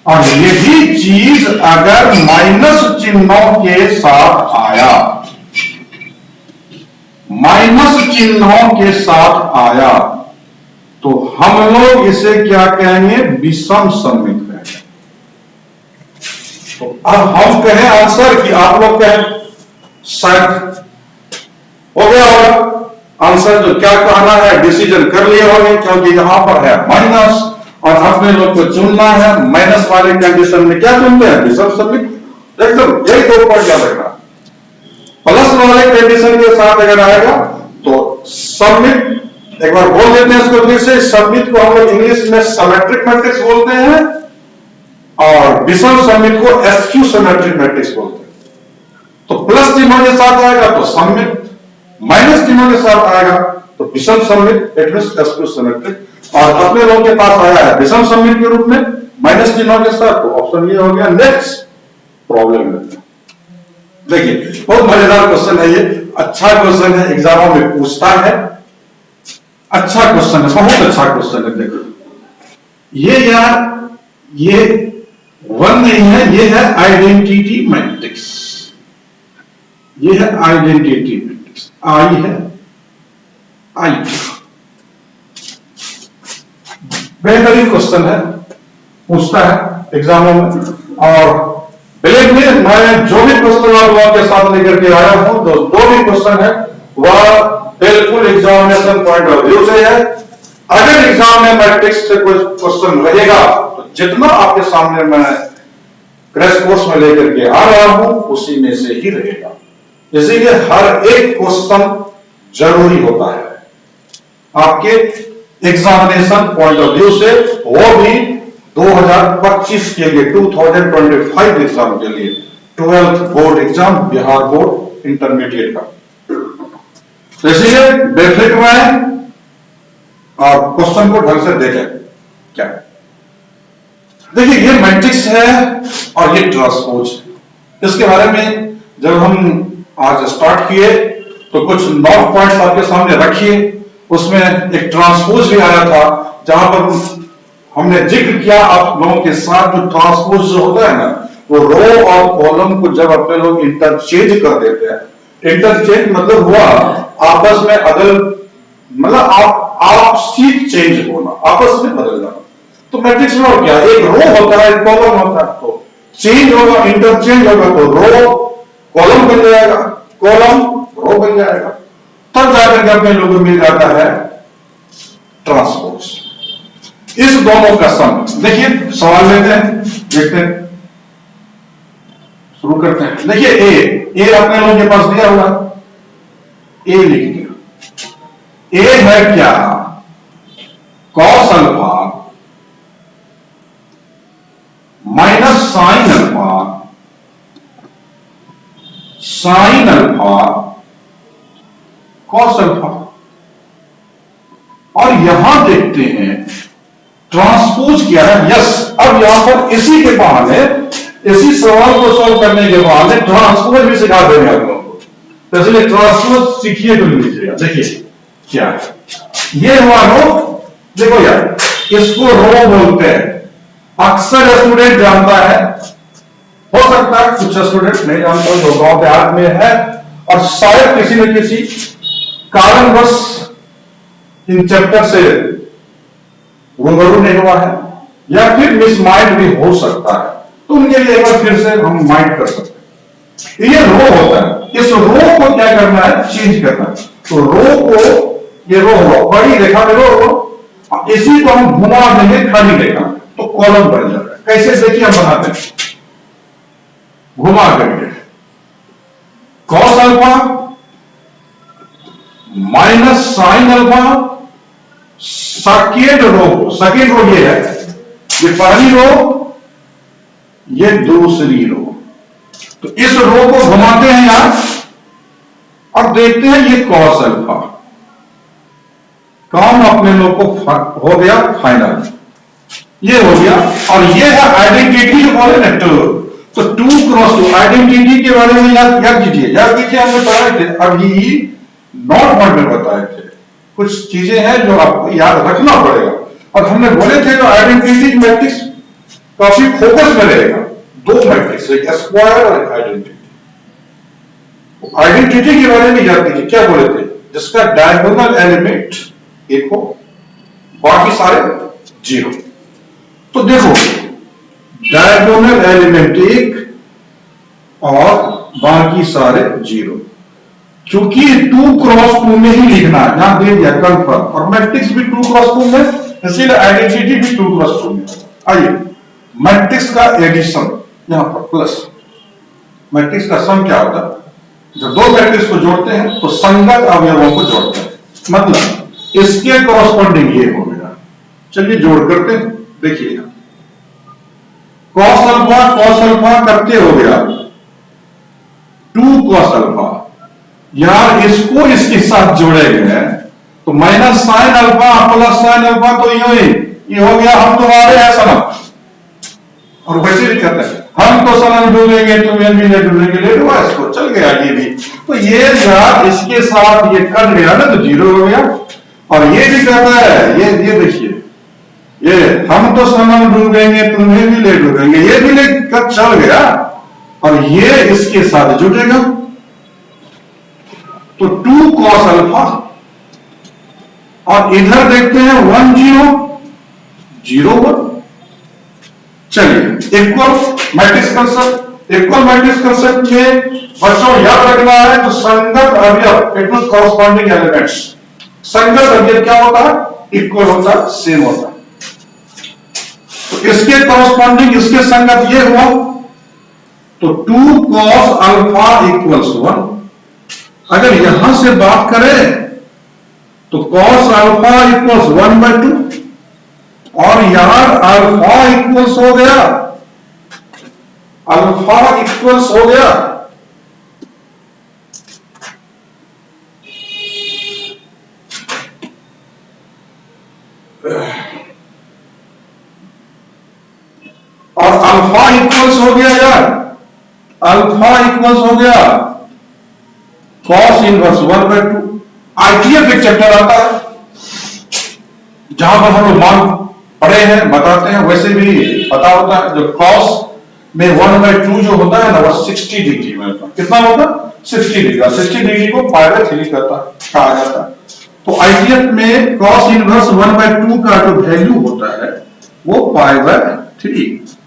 और यही चीज अगर माइनस चिन्हों के साथ आया, माइनस चिन्हों के साथ आया तो हम लोग इसे क्या कहेंगे, विषम सममित कहेंगे। तो अब हम कहें आंसर कि आप लोग कहें, शायद हो गया होगा आंसर। जो क्या कहना है डिसीजन कर लिए होंगे, क्योंकि यहां पर है माइनस और अपने लोग को चुनना है माइनस वाले कंडीशन में क्या चुनते हैं, विषम सममित। एकदम यही दो पॉइंट याद रखना। प्लस वाले कंडीशन के साथ अगर आएगा तो सममित। एक बार बोल देते हैं इसको फिर से, सममित को हम लोग इंग्लिश में सिमेट्रिक मैट्रिक्स बोलते हैं और विषम सममित को एस्क्यू सिमेट्रिक मैट्रिक्स बोलते हैं। तो प्लस चिन्हों के साथ आएगा तो सममित, माइनस चिन्हों के साथ आएगा तो विषम सममित, इट मींस एस्क्यू सिमेट्रिक। और अपने लोगों के पास आया है विषम सममित के रूप में माइनस चिन्हों के साथ, तो ऑप्शन ये हो गया। नेक्स्ट प्रॉब्लम देखिए, बहुत मजेदार क्वेश्चन है ये, अच्छा क्वेश्चन है, एग्जामों में पूछता है, अच्छा क्वेश्चन है, बहुत अच्छा क्वेश्चन है। देखो ये यार, ये वन नहीं है, ये है आइडेंटिटी मैट्रिक्स, ये है आइडेंटिटी मैट्रिक्स। आई है, आई बेहतरीन क्वेश्चन है, पूछता है एग्जामों में। और बिलीव मी, मैं जो भी क्वेश्चन आप लोगों के साथ लेकर के आया हूं, तो जो भी क्वेश्चन है वह बिल्कुल एग्जामिनेशन पॉइंट ऑफ व्यू से है। अगर एग्जाम में मैट्रिक्स से कोई क्वेश्चन रहेगा तो जितना आपके सामने मैं क्रैश कोर्स में लेकर के आ रहा हूं उसी में से ही रहेगा। इसीलिए हर एक क्वेश्चन जरूरी होता है आपके एग्जामिनेशन पॉइंट ऑफ व्यू से, वो भी 2025 के लिए, 2025 एग्जाम के लिए, 12th board exam, Bihar board intermediate का। तो इसलिए बेफिक्र रहें और क्वेश्चन को ढंग से देखें। क्या देखिए, ये मैट्रिक्स है और ये ट्रांसपोज है। इसके बारे में जब हम आज स्टार्ट किए तो कुछ 9 पॉइंट्स आपके सामने रखिए। उसमें एक ट्रांसपोज भी आया था, जहां पर हमने जिक्र किया आप लोगों के साथ, जो ट्रांसपोज जो होता है ना, वो रो और कॉलम को जब अपने लोग इंटरचेंज कर देते हैं। इंटरचेंज मतलब हुआ आपस में अदल, मतलब आप सीट चेंज होना, आपस में बदल जाना। तो मैट्रिक्स में और क्या, एक रो होता है, एक कॉलम होता है, तो चेंज होगा, इंटरचेंज होगा, तो रो कॉलम बन जाएगा, कॉलम रो बन जाएगा, तब जाकर के अपने लोगों को मिल जाता है ट्रांसपोज। इस दोनों का सम, देखिए सवाल लेते हैं, देखते हैं, शुरू करते हैं। देखिए ए अपने लोगों के पास दिया हुआ, ए लिख दिया। ए है क्या, cos alpha minus sine alpha, sine alpha cos alpha. और यहां देखते हैं ट्रांसपोज क्या है। यस, अब यहां पर इसी के बहाने, इसी सवाल को सॉल्व करने के बहाने ट्रांसपोज भी सिखा देंगे आप लोगों को। तो इसलिए ट्रांसपोज सीखिए तो लीजिएगा। देखिए क्या है, ये हुआ रो। देखो यार, इसको रो बोलते हैं। अक्सर स्टूडेंट जानता है, हो सकता है कुछ स्टूडेंट नहीं जानता, जो गांव देहात में है और शायद किसी न किसी कारणवश इन चैप्टर से रूबरू नहीं हुआ है, या फिर मिस माइंड भी हो सकता है, तो उनके लिए एक बार फिर से हम माइंड कर सकते हैं। ये रो होता है, इस रो को क्या करना है, चेंज करना है। तो रो को, ये रो हो बड़ी रेखा में रो, इसी को हम घुमा देंगे खाली रेखा, तो कॉलम बन जाता है। कैसे, देखिए हम बनाते हैं, घुमा करके cos alpha minus sine alpha, second row ये है, ये पहली रो, ये दूसरी रो। तो इस रो को घुमाते हैं यहां, अब देखते हैं ये कॉस अल्फा, काम अपने लोग को हो गया फाइनल, ये हो गया। और ये है आइडेंटिटी जो बोले ना, तो 2 क्रॉस 2 आइडेंटिटी के बारे में याद कीजिए, हमने बताए थे, अभी नॉट पॉइंट में बताए थे। कुछ चीजें हैं जो आपको याद रखना पड़ेगा, और हमने बोले थे जो आइडेंटिटी मैट्रिक्स काफी फोकस में रहेगा। 2 मैट्रिक्स, एक स्क्वायर और एक आइडेंटिटी। आइडेंटिटी के बारे में याद कीजिए, क्या बोले थे, जिसका डायगोनल एलिमेंट 1 हो, बाकी सारे 0। तो देखो, डायगोनल एलिमेंट 1 और बाकी सारे 0, क्योंकि 2 क्रॉस 2 में ही लिखना है, यहां दे दिया कंफर्म, और मैट्रिक्स भी 2 क्रॉस 2 में, इसीलिए आइडेंटिटी भी 2 क्रॉस 2 में। आइए, मैट्रिक्स का एडिशन यहां पर प्लस, मैट्रिक्स का सम क्या होता है, जब 2 मैट्रिक्स को जोड़ते हैं तो संगत अवयवों को जोड़ते हैं, मतलब इसके कॉरस्पॉन्डिंग ये हो गया। चलिए जोड़ करते हैं, देखिएगा कॉस अल्फा करते हो गया 2 कॉस अल्फा, यार इसको इसके साथ जोड़े गए तो minus sine alpha plus sine alpha, तो ये हो गया हम तुम्हारे हैं सनम। और वैसे भी कहते हैं हम तो सनम डूबेंगे तुम्हें भी नहीं डूबेंगे, ले लो इसको, चल गया ये भी। तो ये यार इसके साथ ये कट गया ना, तो 0 हो गया। और ये भी कहता है, ये देखिए, ये हम तो सनम डूबेंगे तुम्हें भी ले डूबेंगे, ये भी लेकर चल गया, और ये इसके साथ जुड़ेगा, तो 2 कॉस अल्फा। और इधर देखते हैं 1 0 0 1, चलिए equal matrix concept, equal matrix concept में बच्चों याद रखना है तो संगत अवयव इट मींस कॉरस्पॉन्डिंग एलिमेंट्स। संगत अवयव क्या होता है? इक्वल होता है, सेम होता है। तो इसके कॉरस्पॉन्डिंग इसके संगत ये हुआ तो 2 cos अल्फा इक्वल्स 1। अगर यहां से बात करें तो cos अल्फा इक्वल्स 1/2 और यहां अल्फा इक्वल्स हो गया, अल्फा इक्वल्स हो गया और अल्फा इक्वल्स हो गया यार, अल्फा इक्वल्स हो गया cos इनवर्स 1/2। आईटीएफ एक चैप्टर आता है जहां पर हम लोग मान पढ़े हैं, बताते हैं, वैसे भी पता होता है जो cos में 1/2 जो होता है ना वो 60 डिग्री में होता है। कितना होता है? 60 डिग्री। 60 डिग्री को π/3 कहा जाता है। तो आईटीएफ में cos इनवर्स 1/2 का जो वैल्यू होता है वो π/3।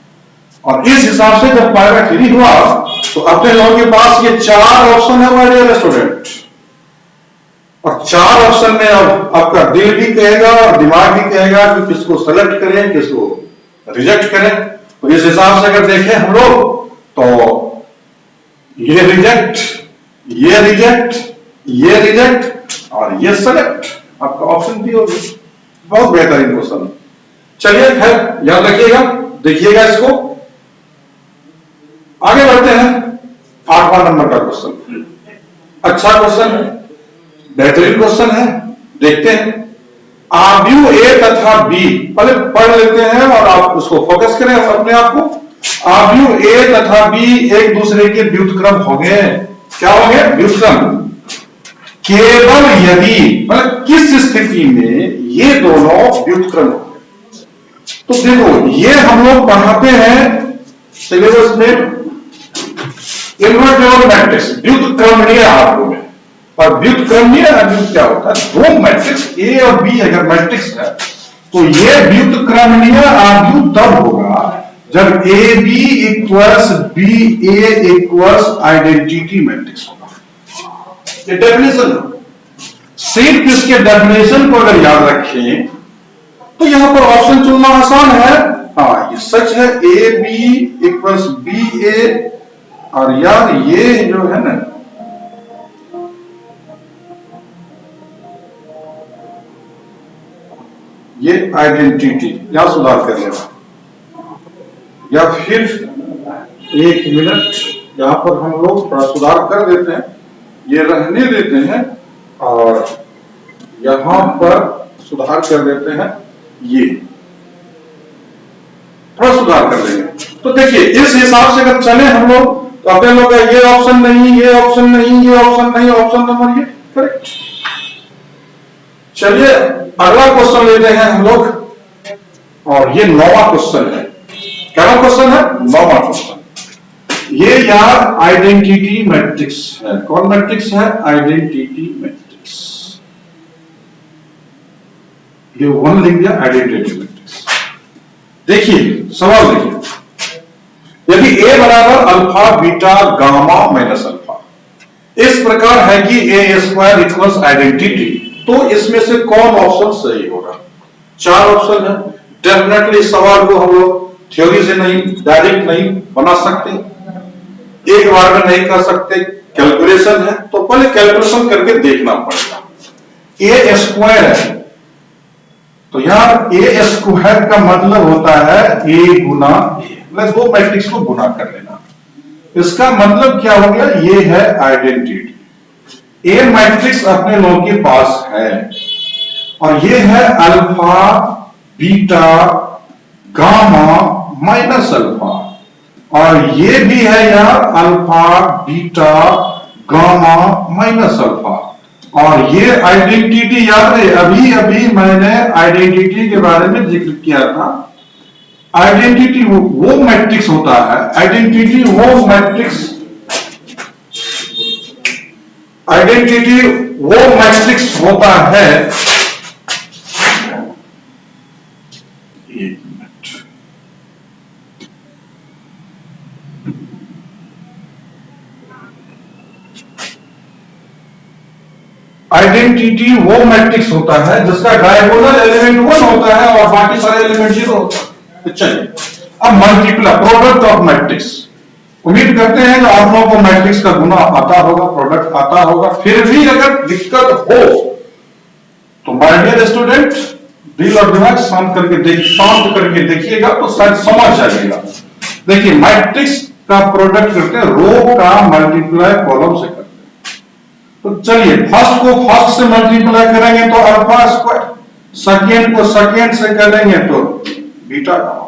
और इस हिसाब से जब π/3 हुआ तो अपने लोगों के पास ये 4 ऑप्शन है माय डियर स्टूडेंट। और 4 ऑप्शन में अब आपका दिल भी कहेगा और दिमाग भी कहेगा कि किसको सेलेक्ट करें, किसको रिजेक्ट करें। तो इस हिसाब से अगर देखें हम लोग तो ये रिजेक्ट, ये रिजेक्ट, ये रिजेक्ट और ये सेलेक्ट आपका ऑप्शन भी होगी। बहुत बेहतरीन क्वेश्चन। चलिए खैर याद रखिएगा, देखिएगा इसको। आगे बढ़ते हैं 8वां नंबर का क्वेश्चन। अच्छा क्वेश्चन है, बेहतरीन क्वेश्चन है, देखते हैं। आव्यूह ए तथा बी, पहले पढ़ लेते हैं और आप उसको फोकस करें अपने आप को। आव्यूह ए तथा बी एक दूसरे के व्युत्क्रम होंगे। क्या होंगे? व्युत्क्रम। केवल यदि, मतलब किस स्थिति में ये दोनों व्युत्क्रम होंगे। तो देखो ये हम लोग पढ़ाते हैं सिलेबस में इन्वर्टिबल मैट्रिक्स, व्युत्क्रमणीय आव्यूह में। और व्युत्क्रमणीय आव्यूह क्या होता है? दो मैट्रिक्स ए और बी अगर मैट्रिक्स है तो ये व्युत्क्रमणीय आव्यूह तब होगा जब a b equals b a equals identity matrix होगा। ये डेफिनेशन है। सिर्फ इसके डेफिनेशन को अगर याद रखें तो यहां पर ऑप्शन चुनना आसान है। हाँ ये सच है, ए बी इक्वल्स बी ए। और यार ये जो है ना ये आइडेंटिटी, यहां सुधार कर लेना या फिर एक मिनट यहां पर हम लोग थोड़ा सुधार कर देते हैं, ये रहने देते हैं और यहां पर सुधार कर देते हैं, ये थोड़ा सुधार कर लेंगे। तो देखिए इस हिसाब से अगर चले हम लोग तो अपने लोग का ये ऑप्शन नहीं, ये ऑप्शन नहीं, ये ऑप्शन नहीं, ऑप्शन नंबर ये करेक्ट। चलिए अगला क्वेश्चन लेते हैं हम लोग और ये 9वां क्वेश्चन है। क्या क्वेश्चन है? 9वां क्वेश्चन। ये यार आइडेंटिटी मैट्रिक्स है। कौन मैट्रिक्स है? Identity matrix. ये 1 लिख दिया, आइडेंटिटी मैट्रिक्स। देखिए सवाल देखिए, यदि a बराबर alpha beta gamma minus alpha इस प्रकार है कि ए स्क्वायर इक्वल्स आइडेंटिटी, तो इसमें से कौन ऑप्शन सही होगा? 4 ऑप्शन है। डेफिनेटली सवाल को हम लोग थ्योरी से नहीं, डायरेक्ट नहीं बना सकते, एक बार में नहीं कर सकते, कैलकुलेशन है। तो पहले कैलकुलेशन करके देखना पड़ेगा। ए स्क्वायर है तो यार ए स्क्वायर का मतलब होता है ए गुना ए, दो मैट्रिक्स को गुना कर लेना। इसका मतलब क्या हो गया? ये है आइडेंटिटी। ए मैट्रिक्स अपने लोगों के पास है और ये है alpha beta gamma minus alpha, और ये भी है यार alpha beta gamma minus alpha. और ये आइडेंटिटी याद है, अभी अभी मैंने आइडेंटिटी के बारे में जिक्र किया था। आइडेंटिटी वो मैट्रिक्स होता है, आइडेंटिटी वो मैट्रिक्स, आइडेंटिटी वो मैट्रिक्स होता है। एक मिनट, आइडेंटिटी वो मैट्रिक्स होता है जिसका डायगोनल एलिमेंट 1 होता है और बाकी सारे एलिमेंट 0 होता है। तो चलिए अब मल्टीप्लाई प्रोडक्ट ऑफ मैट्रिक्स, उम्मीद करते हैं कि आप लोगों को मैट्रिक्स का गुना आता होगा, प्रोडक्ट आता होगा। फिर भी अगर दिक्कत हो तो माय डियर स्टूडेंट दिल और दिमाग शांत करके देखिएगा तो शायद समझ जाइएगा। देखिए मैट्रिक्स का प्रोडक्ट करते हैं, रो का मल्टीप्लाई कॉलम से करते हैं। तो चलिए फर्स्ट को फर्स्ट से मल्टीप्लाई करेंगे तो अल्फा स्क्वायर, सेकेंड को सेकेंड से करेंगे तो बीटा गामा,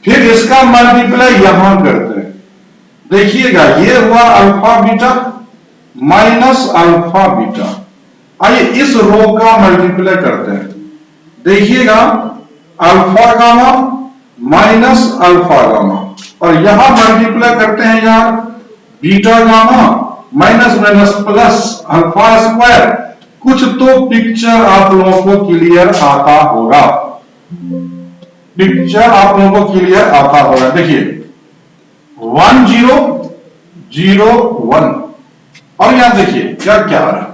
फिर इसका मल्टीप्लाई यहां करते हैं। देखिएगा ये हुआ alpha beta minus alpha beta. आइए इस रो का मल्टीप्लाई करते हैं। देखिएगा alpha gamma minus alpha gamma, और यहां मल्टीप्लाई करते हैं यार beta gamma minus minus plus alpha square. कुछ तो पिक्चर आप लोगों को क्लियर आता होगा, पिक्चर आप लोगों को क्लियर आता होगा। देखिए 1 0 0 1, और यहां देखिए क्या क्या आ रहा है,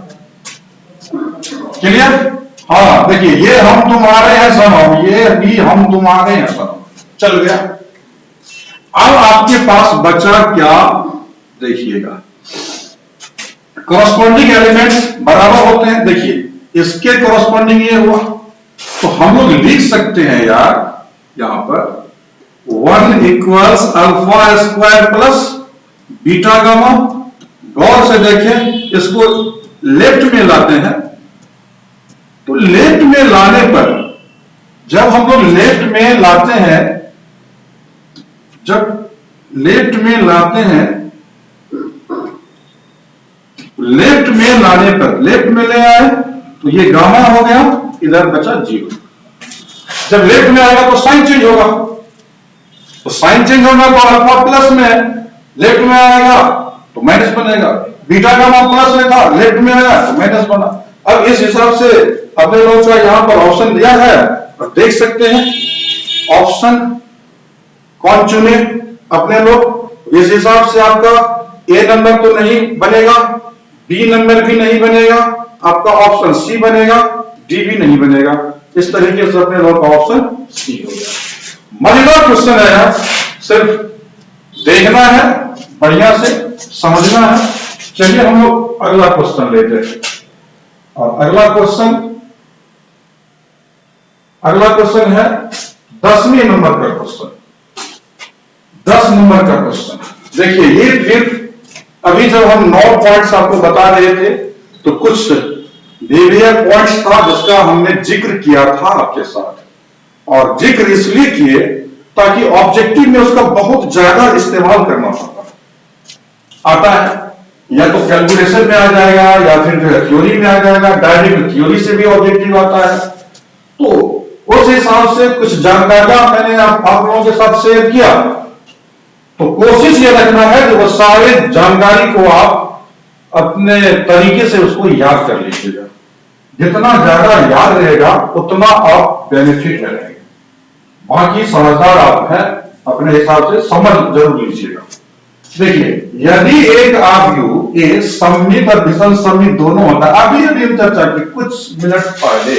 क्लियर? हाँ देखिए ये हम तुम्हारे हैं सनम, ये भी हम तुम्हारे हैं सनम, चल गया। अब आपके पास बचा क्या, देखिएगा कॉरस्पॉन्डिंग एलिमेंट्स बराबर होते हैं। देखिए इसके कॉरस्पॉन्डिंग ये हुआ, तो हम लोग लिख सकते हैं यार यहां पर 1 equals alpha square plus beta gamma. गौर से देखें, इसको लेफ्ट में लाते हैं तो लेफ्ट में लाने पर जब हम लोग लेफ्ट में लाते हैं, जब लेफ्ट में लाते हैं, लेफ्ट में लाने पर लेफ्ट में ले आए तो ये गामा हो गया, इधर बचा 0। जब लेफ्ट में आएगा तो साइन चेंज होगा, तो साइन चेंज होगा तो अल्फा प्लस में, लेफ्ट में आएगा तो माइनस बनेगा। बीटा गामा प्लस में था, लेफ्ट में आया तो माइनस बना। अब इस हिसाब से अपने लोगों का यहां पर ऑप्शन दिया है और देख सकते हैं ऑप्शन कौन चुने अपने लोग। इस हिसाब से आपका ए नंबर तो नहीं बनेगा, बी नंबर भी नहीं बनेगा, आपका ऑप्शन सी बनेगा, डी भी नहीं बनेगा। इस तरीके से अपने लोग का ऑप्शन सी हो गया। मजेदार क्वेश्चन है यार, सिर्फ देखना है, बढ़िया से समझना है। चलिए हम लोग अगला क्वेश्चन लेते हैं, और अगला क्वेश्चन है 10वें नंबर का क्वेश्चन, 10 नंबर का क्वेश्चन। देखिए ये फिर अभी जब हम 9 पॉइंट्स आपको बता रहे थे तो कुछ बेवियर पॉइंट्स था जिसका हमने जिक्र किया था आपके साथ, और जिक्र इसलिए किए ताकि ऑब्जेक्टिव में उसका बहुत ज्यादा इस्तेमाल करना आता है। या तो कैलकुलेशन में आ जाएगा या फिर जो है थ्योरी में आ जाएगा, डायरेक्ट थ्योरी से भी ऑब्जेक्टिव आता है। तो उस हिसाब से कुछ जानकारियां मैंने आप लोगों के साथ शेयर किया, तो कोशिश ये रखना है कि वो सारे जानकारी को आप अपने तरीके से उसको याद कर लीजिएगा। जितना ज्यादा याद रहेगा उतना आप बेनिफिट में रहेंगे। बाकी समझदार आप हैं, अपने हिसाब से समझ जरूर लीजिएगा। देखिए यदि एक आव्यूह ए सममित और विषम सममित दोनों होता है, अभी हम चर्चा की कुछ मिनट पहले,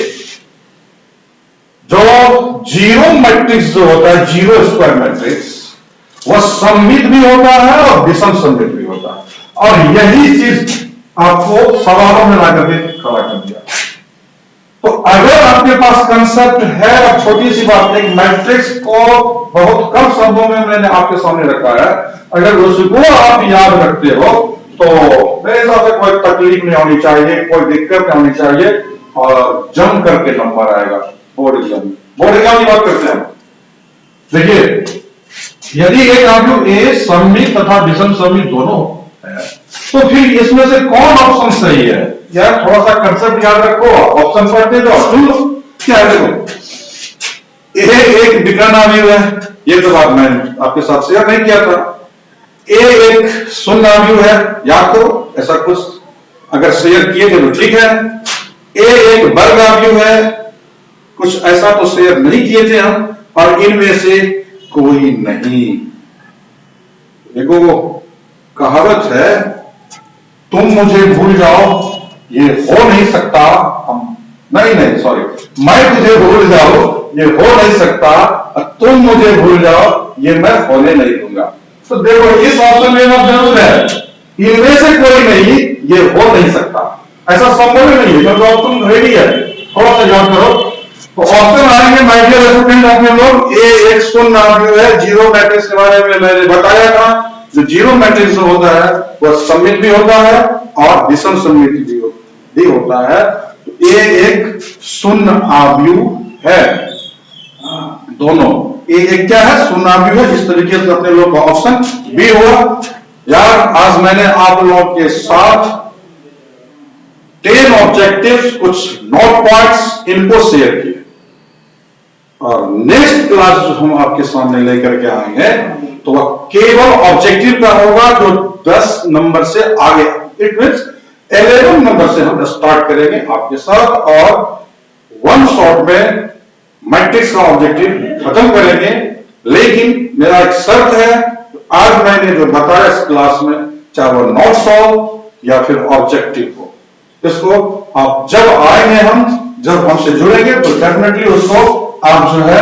जो जीरो मैट्रिक्स जो होता है, जीरो स्क्वायर मैट्रिक्स, वह सममित भी होता है और विषम सममित भी होता है। और यही चीज आपको सवालों में ला करके खड़ा कर दिया। तो अगर आपके पास कंसेप्ट है, और छोटी सी बात, एक मैट्रिक्स को बहुत कम शब्दों में मैंने आपके सामने रखा है, अगर उसको आप याद रखते हो तो मेरे हिसाब से कोई तकलीफ नहीं होनी चाहिए, कोई दिक्कत नहीं होनी चाहिए, और जम करके नंबर आएगा बोर्ड एग्जाम। बोर्ड एग्जाम की बात करते हैं। देखिए यदि एक आव्यूह ए सममित तथा विषम सममित दोनों है, तो फिर इसमें से कौन ऑप्शन सही है? यार थोड़ा सा कंसेप्ट याद रखो, ऑप्शन पढ़ते जाओ। क्या है, देखो ए एक विकर्ण आव्यूह है, ये तो बात मैंने आपके साथ शेयर नहीं किया था। ए एक शून्य आव्यूह है, याद करो, ऐसा कुछ अगर शेयर किए थे तो ठीक है। ए एक वर्ग आव्यूह है, कुछ ऐसा तो शेयर नहीं किए थे हम, और इनमें से कोई नहीं। देखो कहावत है, तुम मुझे भूल जाओ ये हो नहीं सकता, हम नहीं सॉरी, मैं तुझे भूल जाऊं ये हो नहीं सकता, तुम मुझे भूल जाओ ये मैं होने नहीं दूंगा। तो देखो इस ऑप्शन में अब जरूर है, इनमें से कोई नहीं, ये हो नहीं सकता, ऐसा संभव ही नहीं है, क्योंकि ऑप्शन रेडी है। थोड़ा सा याद करो, तो ऑप्शन आएंगे माय डियर स्टूडेंट अपने लोग, ए एक शून्य है, जीरो मैट्रिक्स के बारे में मैंने बताया था, जो जीरो मैट्रिक्स होता है वह सममित भी होता है और विषम सममित भी होता है। तो ए एक शून्य आव्यूह है, दोनों ए एक क्या है, शून्य आव्यूह है। इस तरीके से अपने लोग का ऑप्शन बी हुआ। यार आज मैंने आप लोगों के साथ 10 ऑब्जेक्टिव्स, कुछ नोट पॉइंट्स इनको शेयर किए, और नेक्स्ट क्लास जो हम आपके सामने लेकर के आएंगे तो वह केवल ऑब्जेक्टिव का होगा, जो 10 नंबर से आगे, इट मींस 11 नंबर से हम स्टार्ट करेंगे आपके साथ, और वन शॉट में मैट्रिक्स का ऑब्जेक्टिव खत्म करेंगे। लेकिन मेरा एक शर्त है, आज मैंने जो बताया इस क्लास में, चाहे वो नोट सॉल्व या फिर ऑब्जेक्टिव हो, इसको आप जब आएंगे, हम जब हमसे जुड़ेंगे तो डेफिनेटली उसको आप जो है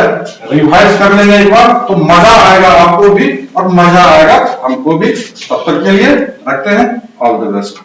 रिवाइज कर लेंगे एक बार, तो मजा आएगा आपको भी और मजा आएगा हमको भी। तब तक के लिए रखते हैं, ऑल द बेस्ट।